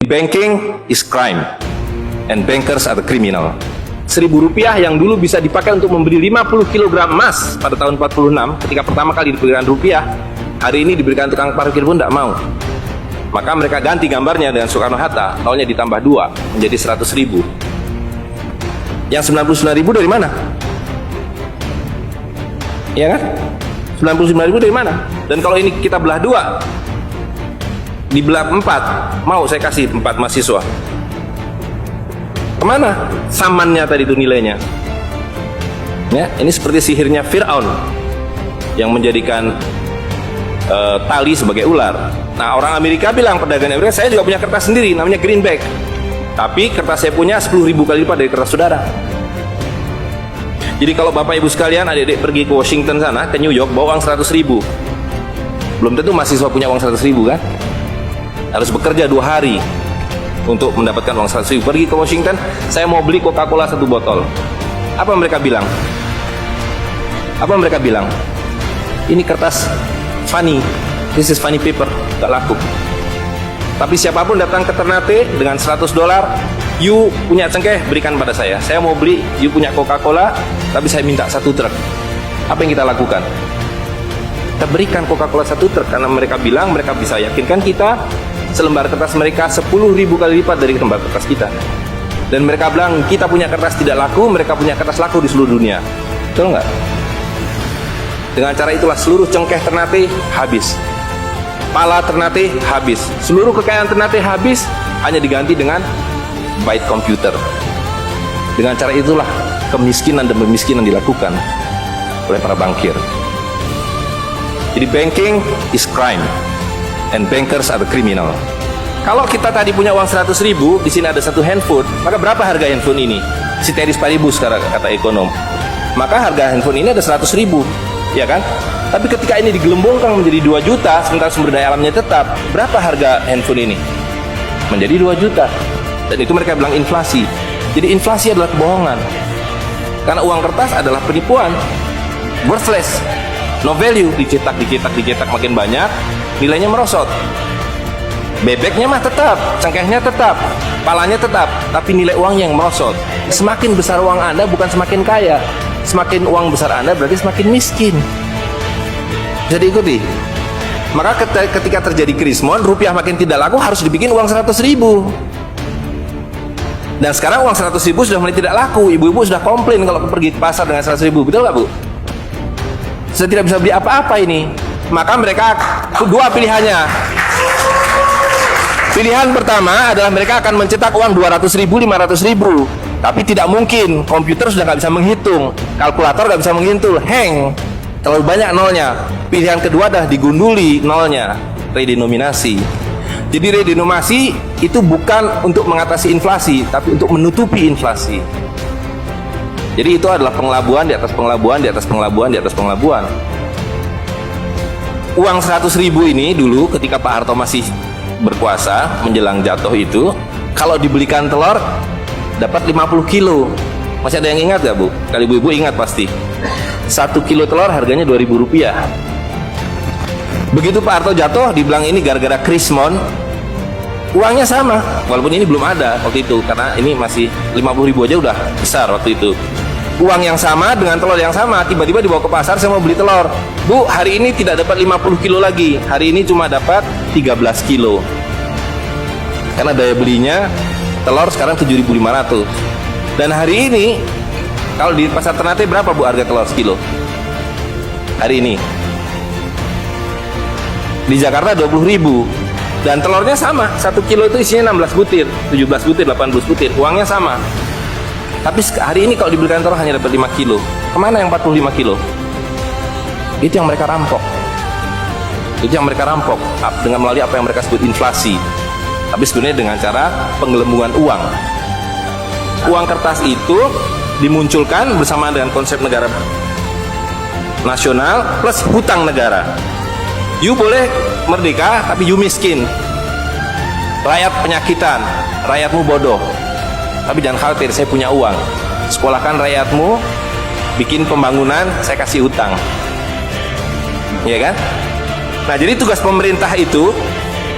Banking is crime and bankers are the criminal. Rp1.000 yang dulu bisa dipakai untuk membeli 50 kg emas pada tahun 46 ketika pertama kali diberikan rupiah, hari ini diberikan tukang parkir pun tidak mau. Maka mereka ganti gambarnya dengan Soekarno-Hatta, nolnya ditambah 2 menjadi 100.000. Yang 99.000 dari mana? Ya kan? 99.000 dari mana? Dan kalau ini kita belah 2, dibelah 4, mau saya kasih 4 mahasiswa. Kemana samannya tadi itu nilainya? Ya, ini seperti sihirnya Fir'aun yang menjadikan tali sebagai ular. Nah, orang Amerika bilang, pedagang Amerika, saya juga punya kertas sendiri namanya greenback, tapi kertas saya punya 10.000 kali lipat dari kertas saudara. Jadi kalau bapak ibu sekalian, adik-adik pergi ke Washington sana, ke New York, bawa uang 100.000, belum tentu mahasiswa punya uang 100.000 kan? Harus bekerja 2 hari untuk mendapatkan uang 100.000. Pergi ke Washington, saya mau beli Coca-Cola 1 botol. Apa mereka bilang? Apa mereka bilang? Ini kertas funny, this is funny paper, gak laku. Tapi siapapun datang ke Ternate dengan $100, you punya cengkeh, berikan pada saya mau beli, you punya Coca-Cola, tapi saya minta 1 truk. Apa yang kita lakukan? Kita berikan Coca-Cola 1 truk, karena mereka bilang, mereka bisa yakinkan kita, selembar kertas mereka 10.000 kali lipat dari lembar kertas kita. Dan mereka bilang, kita punya kertas tidak laku, mereka punya kertas laku di seluruh dunia. Betul nggak? Dengan cara itulah seluruh cengkeh Ternate habis, pala Ternate habis, seluruh kekayaan Ternate habis, hanya diganti dengan byte komputer. Dengan cara itulah kemiskinan dan pemiskinan dilakukan oleh para bankir. Jadi banking is crime and bankers are the criminal. Kalau kita tadi punya uang 100.000, di sini ada 1 handphone, maka berapa harga handphone ini? Ceteris paribus kata ekonom. Maka harga handphone ini ada 100.000, ya kan? Tapi ketika ini digelembungkan menjadi 2 juta, sementara sumber daya alamnya tetap, berapa harga handphone ini? Menjadi 2 juta. Dan itu mereka bilang inflasi. Jadi inflasi adalah kebohongan. Karena uang kertas adalah penipuan, worthless, no value, dicetak makin banyak, nilainya merosot. Bebeknya mah tetap, cengkehnya tetap, palanya tetap, tapi nilai uangnya yang merosot. Semakin besar uang Anda bukan semakin kaya, semakin uang besar Anda berarti semakin miskin. Bisa diikuti? Maka ketika terjadi krismon, rupiah makin tidak laku, harus dibikin uang 100.000. Dan sekarang uang 100.000 sudah mulai tidak laku. Ibu-ibu sudah komplain kalau pergi ke pasar dengan 100.000, betul nggak Bu? Saya tidak bisa beli apa-apa ini. Maka mereka 2 pilihannya. Pilihan pertama adalah mereka akan mencetak uang 200.000, 500.000. Tapi tidak mungkin, komputer sudah nggak bisa menghitung, kalkulator nggak bisa menghitung, hang, terlalu banyak nolnya. Pilihan kedua adalah digunduli nolnya, redenominasi. Jadi redenominasi itu bukan untuk mengatasi inflasi, tapi untuk menutupi inflasi. Jadi itu adalah pengelabuan di atas pengelabuan, di atas pengelabuan, di atas pengelabuan. Uang 100.000 ini dulu ketika Pak Harto masih berkuasa menjelang jatuh itu, kalau dibelikan telur dapat 50 kilo. Masih ada yang ingat gak Bu? Kali ibu-ibu ingat pasti. 1 kilo telur harganya Rp2.000. Begitu Pak Harto jatuh, dibilang ini gara-gara krismon, uangnya sama, walaupun ini belum ada waktu itu, karena ini masih 50.000 aja udah besar waktu itu. Uang yang sama dengan telur yang sama, tiba-tiba dibawa ke pasar, saya mau beli telur. Bu, hari ini tidak dapat 50 kilo lagi, hari ini cuma dapat 13 kilo. Karena daya belinya telur sekarang 7.500. Dan hari ini kalau di pasar Ternate berapa Bu harga telur sekilo? Hari ini di Jakarta 20.000. Dan telurnya sama, 1 kilo itu isinya 16 butir, 17 butir, 18 butir, uangnya sama. Tapi hari ini kalau dibelikan telur hanya dapat 5 kilo. Kemana yang 45 kilo? Itu yang mereka rampok. Itu yang mereka rampok dengan melalui apa yang mereka sebut inflasi. Tapi sebenarnya dengan cara penggelembungan uang. Uang kertas itu dimunculkan bersama dengan konsep negara nasional plus hutang negara. You boleh merdeka, tapi you miskin. Rakyat penyakitan, rakyatmu bodoh. Tapi jangan khawatir, saya punya uang. Sekolahkan rakyatmu, bikin pembangunan, saya kasih hutang. Iya kan? Nah, jadi tugas pemerintah itu,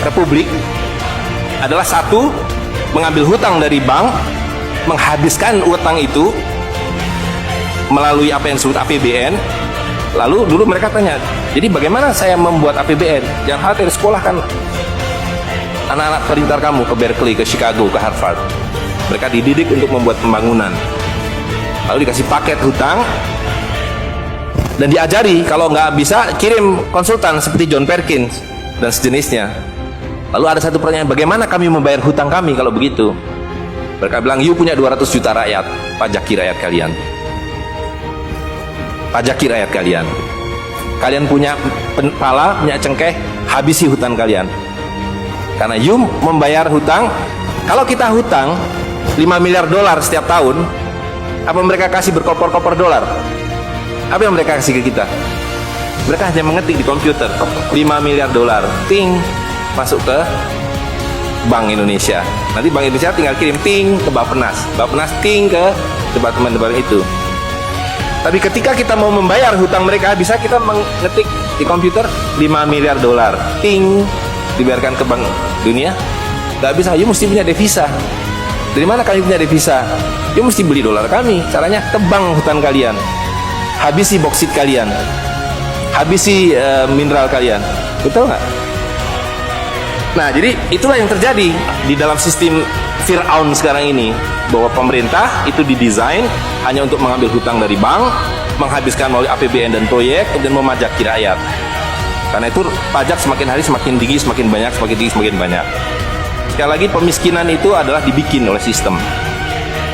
republik, adalah satu, mengambil hutang dari bank, menghabiskan utang itu melalui apa yang disebut APBN. Lalu dulu mereka tanya, jadi bagaimana saya membuat APBN? Jangan khawatir, sekolahkan anak-anak pintar kamu ke Berkeley, ke Chicago, ke Harvard. Mereka dididik untuk membuat pembangunan. Lalu dikasih paket hutang dan diajari kalau nggak bisa kirim konsultan seperti John Perkins dan sejenisnya. Lalu ada satu pertanyaan, bagaimana kami membayar hutang kami kalau begitu? Mereka bilang, you punya 200 juta rakyat, pajaki rakyat kalian. Pajaki rakyat kalian. Kalian punya pala, punya cengkeh, habisi hutang kalian. Karena you membayar hutang. Kalau kita hutang 5 miliar dolar setiap tahun, apa mereka kasih berkoper-koper dolar? Apa yang mereka kasih ke kita? Mereka hanya mengetik di komputer 5 miliar dolar, ting, masuk ke Bank Indonesia. Nanti Bank Indonesia tinggal kirim ting ke Bappenas, Bappenas ting ke departemen-departemen itu. Tapi ketika kita mau membayar hutang mereka, bisa kita mengetik di komputer 5 miliar dolar, ting, dibayarkan ke Bank Dunia? Gak bisa, you mesti punya devisa. Dari mana kalian punya devisa? You mesti beli dolar kami. Caranya tebang hutan kalian, habisi boksit kalian, habisi mineral kalian. Betul nggak? Nah, jadi itulah yang terjadi di dalam sistem Fir'aun sekarang ini, bahwa pemerintah itu didesain hanya untuk mengambil hutang dari bank, menghabiskan melalui APBN dan proyek, dan memajaki rakyat. Karena itu pajak semakin hari semakin tinggi, semakin banyak, semakin tinggi, semakin banyak. Sekali lagi, pemiskinan itu adalah dibikin oleh sistem.